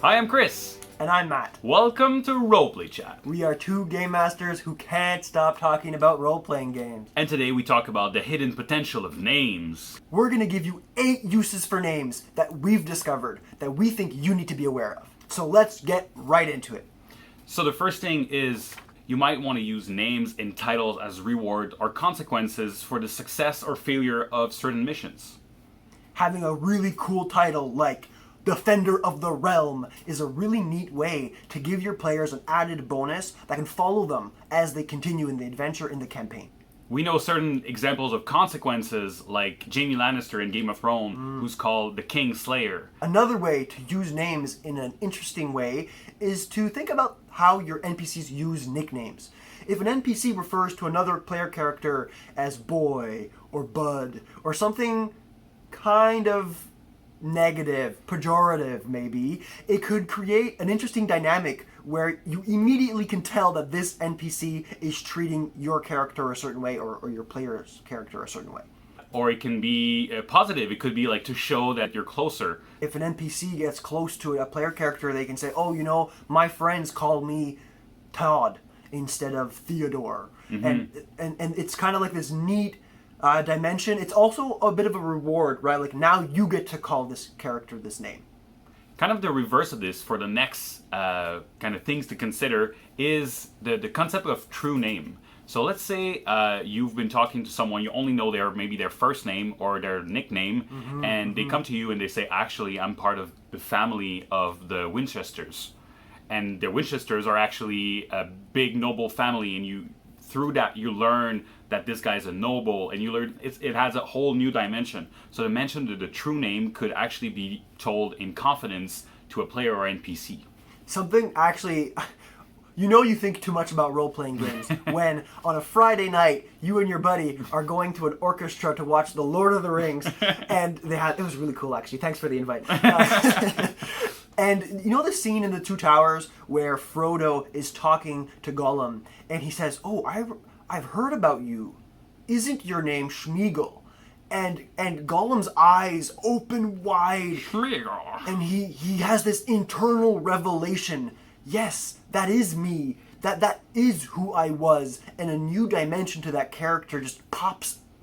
Hi, I'm Chris. And I'm Matt. Welcome to Roleplay Chat. We are two game masters who can't stop talking about role-playing games. And today we talk about the hidden potential of names. We're going to give you 8 uses for names that we've discovered that we think you need to be aware of. So let's get right into it. So the first thing is you might want to use names in titles as reward or consequences for the success or failure of certain missions. Having a really cool title like Defender of the Realm is a really neat way to give your players an added bonus that can follow them as they continue in the adventure in the campaign. We know certain examples of consequences like Jaime Lannister in Game of Thrones, who's called the King Slayer. Another way to use names in an interesting way is to think about how your NPCs use nicknames. If an NPC refers to another player character as Boy or Bud or something kind of negative, pejorative maybe, it could create an interesting dynamic where you immediately can tell that this NPC is treating your character a certain way or your player's character a certain way. Or it can be positive. It could be like to show that you're closer. If an NPC gets close to a player character, they can say, oh, you know, my friends call me Todd instead of Theodore. Mm-hmm. And it's kind of like this neat dimension. It's also a bit of a reward, right? Like now you get to call this character this name. Kind of the reverse of this for the next kind of things to consider is the concept of true name. So let's say you've been talking to someone, you only know maybe their first name or their nickname, and they come to you and they say, actually, I'm part of the family of the Winchesters. And the Winchesters are actually a big noble family, and through that you learn that this guy's a noble, and you learn it has a whole new dimension. So the mention of the true name could actually be told in confidence to a player or NPC. Something actually, you know, you think too much about role-playing games when on a Friday night you and your buddy are going to an orchestra to watch The Lord of the Rings, and it was really cool actually. Thanks for the invite. And you know the scene in The Two Towers where Frodo is talking to Gollum and he says, oh, I've heard about you. Isn't your name Schmeagol? And Gollum's eyes open wide. Schmeagol. And he has this internal revelation. Yes, that is me. That is who I was. And a new dimension to that character just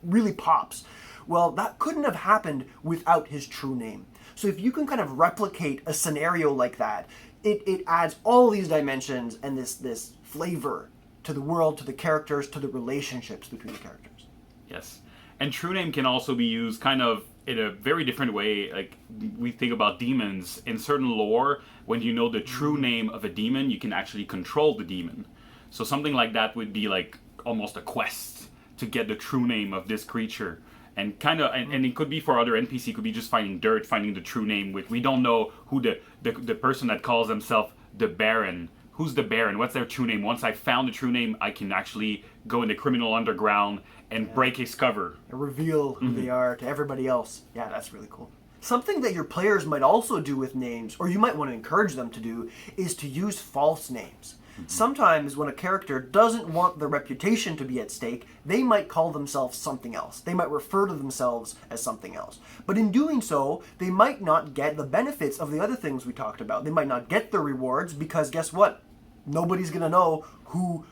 really pops. Well, that couldn't have happened without his true name. So if you can kind of replicate a scenario like that, it adds all these dimensions and this flavor to the world, to the characters, to the relationships between the characters. Yes. And true name can also be used kind of in a very different way. Like we think about demons. In certain lore, when you know the true name of a demon, you can actually control the demon. So something like that would be like almost a quest to get the true name of this creature. And kind of, and it could be for other NPC, could be just finding dirt, finding the true name. We don't know who the person that calls themselves the Baron. Who's the Baron? What's their true name? Once I found the true name, I can actually go in the criminal underground and break his cover. And reveal who they are to everybody else. Yeah, that's really cool. Something that your players might also do with names, or you might want to encourage them to do, is to use false names. Sometimes when a character doesn't want their reputation to be at stake, they might call themselves something else. They might refer to themselves as something else. But in doing so, they might not get the benefits of the other things we talked about. They might not get the rewards because guess what? Nobody's going to know who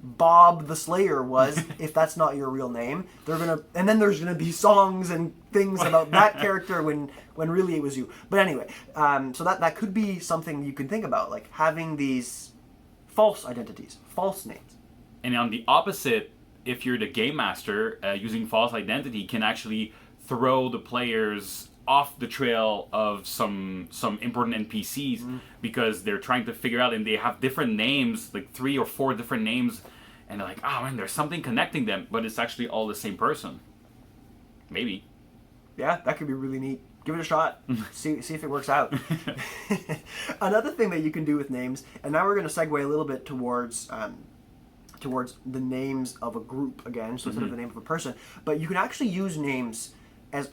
Bob the Slayer was if that's not your real name. And then there's going to be songs and things about that character when really it was you. But anyway, so that could be something you can think about, like having these false identities, false names. And on the opposite, if you're the game master, using false identity can actually throw the players off the trail of some important NPCs because they're trying to figure out, and they have different names, like 3 or 4 different names, and they're like, oh man, there's something connecting them, but it's actually all the same person. Maybe. Yeah, that could be really neat. Give it a shot. See if it works out. Another thing that you can do with names, and now we're going to segue a little bit towards the names of a group again, so instead of the name of a person, but you can actually use names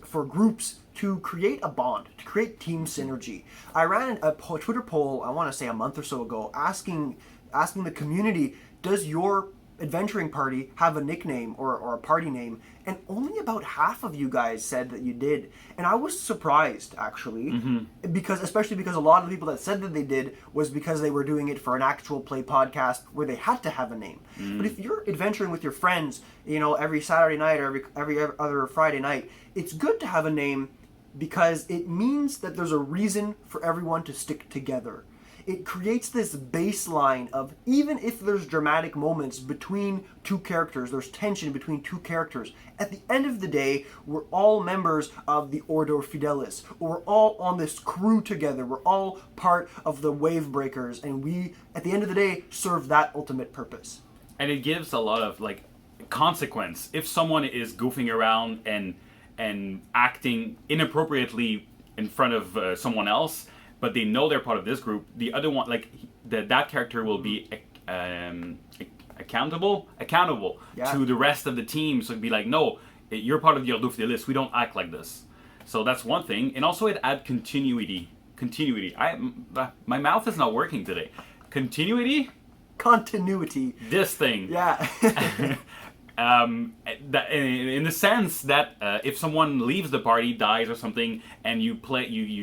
for groups to create a bond, to create team synergy. I ran a Twitter poll, I want to say a month or so ago, asking the community, does your adventuring party have a nickname or a party name, and only about half of you guys said that you did. And I was surprised, actually, especially because a lot of the people that said that they did was because they were doing it for an actual play podcast where they had to have a name. But if you're adventuring with your friends, every Saturday night or every other Friday night, it's good to have a name because it means that there's a reason for everyone to stick together. It creates this baseline of, even if there's dramatic moments between two characters, there's tension between two characters, at the end of the day, we're all members of the Ordo Fidelis. We're all on this crew together. We're all part of the Wave Breakers, and we, at the end of the day, serve that ultimate purpose. And it gives a lot of consequence. If someone is goofing around and acting inappropriately in front of someone else, but they know they're part of this group, the other one, that character will be accountable to the rest of the team. So it'd be like, no, you're part of the Ordo Fidelis. We don't act like this. So that's one thing. And also it adds continuity. My mouth is not working today. Continuity? Continuity. This thing. Yeah. In the sense that if someone leaves the party, dies or something, and you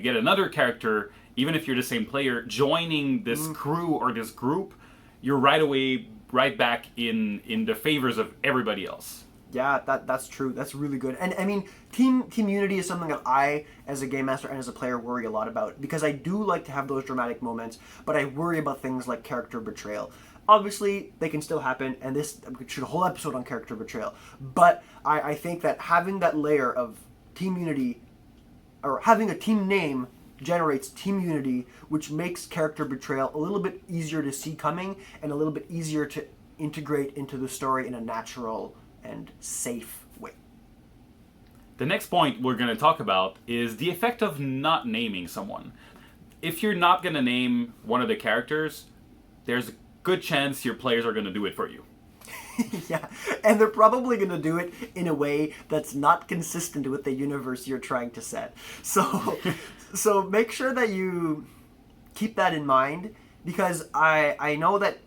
get another character, even if you're the same player, joining this crew or this group, you're right back in the favors of everybody else. Yeah, that's true. That's really good. And I mean, team unity is something that I, as a game master and as a player, worry a lot about, because I do like to have those dramatic moments, but I worry about things like character betrayal. Obviously, they can still happen, and we could shoot a whole episode on character betrayal. But I think that having that layer of team unity, or having a team name, generates team unity, which makes character betrayal a little bit easier to see coming and a little bit easier to integrate into the story in a natural and safe way. The next point we're going to talk about is the effect of not naming someone. If you're not going to name one of the characters, there's a good chance your players are going to do it for you. Yeah, and they're probably going to do it in a way that's not consistent with the universe you're trying to set. So make sure that you keep that in mind, because I know that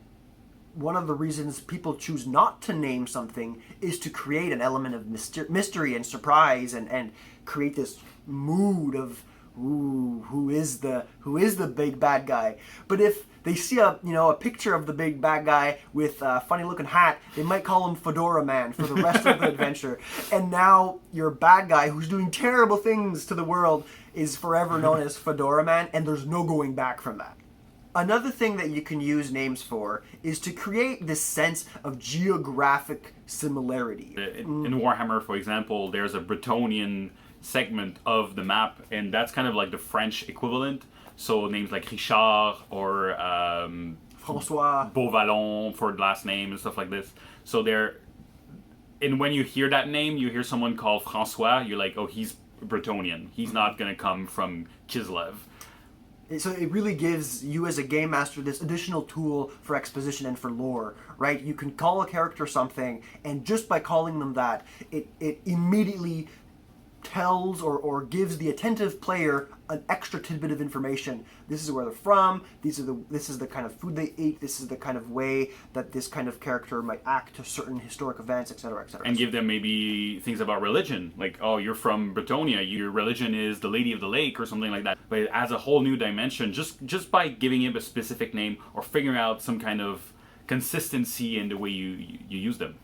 one of the reasons people choose not to name something is to create an element of mystery and surprise and create this mood of, ooh, who is the big bad guy? But if they see a picture of the big bad guy with a funny looking hat, they might call him Fedora Man for the rest of the adventure. And now your bad guy, who's doing terrible things to the world, is forever known as Fedora Man, and there's no going back from that. Another thing that you can use names for is to create this sense of geographic similarity. In Warhammer, for example, there's a Bretonian segment of the map, and that's kind of like the French equivalent. So names like Richard or François, Beauvallon for last name and stuff like this. So and when you hear that name, you hear someone called François, you're like, oh, he's Bretonian. He's not going to come from Kislev. So it really gives you as a game master this additional tool for exposition and for lore, right? You can call a character something, and just by calling them that, it immediately tells or gives the attentive player an extra tidbit of information. This is where they're from, this is the kind of food they eat, this is the kind of way that this kind of character might act to certain historic events, etc., etc. And give them maybe things about religion, like, oh, you're from Bretonia, your religion is the Lady of the Lake or something like that. But it adds a whole new dimension just by giving him a specific name or figuring out some kind of consistency in the way you use them.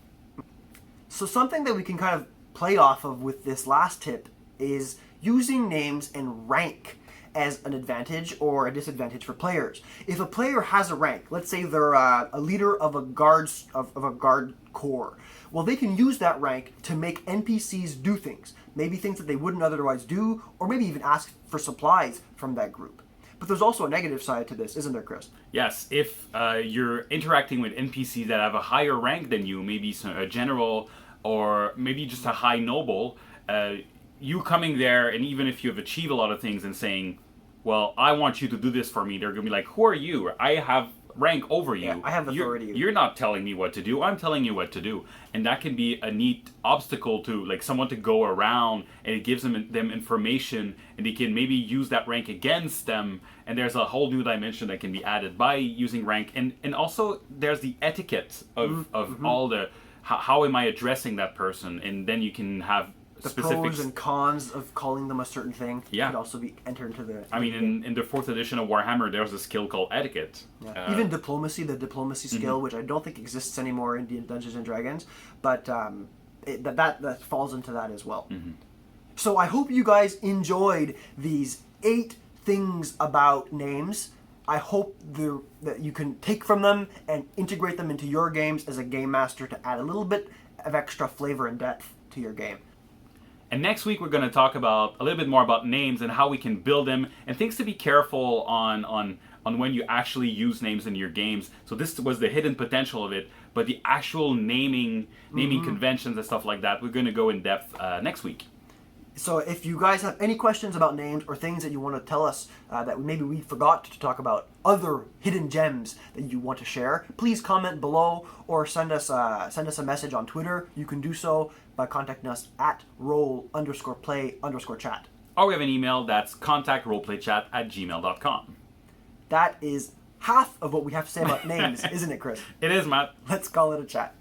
So something that we can kind of play off of with this last tip is using names and rank as an advantage or a disadvantage for players. If a player has a rank, let's say they're a leader of a guard corps, well, they can use that rank to make NPCs do things, maybe things that they wouldn't otherwise do, or maybe even ask for supplies from that group. But there's also a negative side to this, isn't there, Chris? Yes, if you're interacting with NPCs that have a higher rank than you, maybe a general or maybe just a high noble, you coming there, and even if you've achieved a lot of things and saying, well, I want you to do this for me, they're going to be like, who are you? I have rank over you. Yeah, I have authority. You're not telling me what to do. I'm telling you what to do, and that can be a neat obstacle to like someone to go around, and it gives them information, and they can maybe use that rank against them. And there's a whole new dimension that can be added by using rank, and also there's the etiquette of all the how am I addressing that person, and then you can have the specifics. pros and cons of calling them a certain thing could also be entered into the... I mean, in the 4th edition of Warhammer, there's a skill called Etiquette. Yeah. Even diplomacy, the diplomacy skill, which I don't think exists anymore in Dungeons & Dragons, but that falls into that as well. So I hope you guys enjoyed these 8 things about names. I hope that you can take from them and integrate them into your games as a game master to add a little bit of extra flavor and depth to your game. And next week we're going to talk about a little bit more about names and how we can build them and things to be careful on when you actually use names in your games. So this was the hidden potential of it, but the actual naming conventions and stuff like that, we're going to go in depth next week. So if you guys have any questions about names or things that you want to tell us that maybe we forgot to talk about, other hidden gems that you want to share, please comment below or send us a message on Twitter. You can do so by contacting us at role_play_chat. Or we have an email that's contactroleplaychat@gmail.com. That is half of what we have to say about names, isn't it, Chris? It is, Matt. Let's call it a chat.